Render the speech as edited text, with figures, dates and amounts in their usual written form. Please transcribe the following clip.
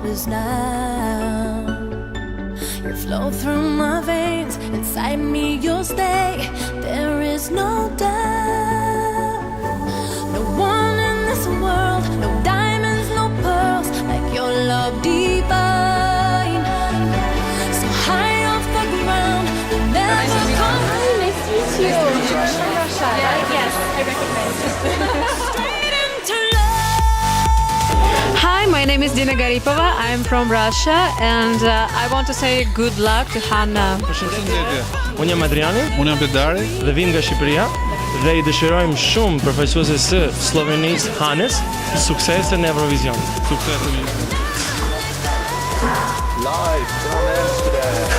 is now. Your flow through my veins, inside me you'll stay. There is no doubt. No one in this world, no diamonds, no pearls, like your love divine. So high off the ground, you'll never come. Nice to meet you. From Russia, right? Yes, I recognize you. Straight into love. Hi, my name is Dina Garipova. I'm from Russia and I want to say good luck to Hanna. Unë jam Adriani. Unë jam Bedari. Dhe vim nga Shqipëria dhe I dëshirojmë shumë përfaqësueses së Slovenisë Hanës suksese në Eurovision. Suksese. Live from Amsterdam.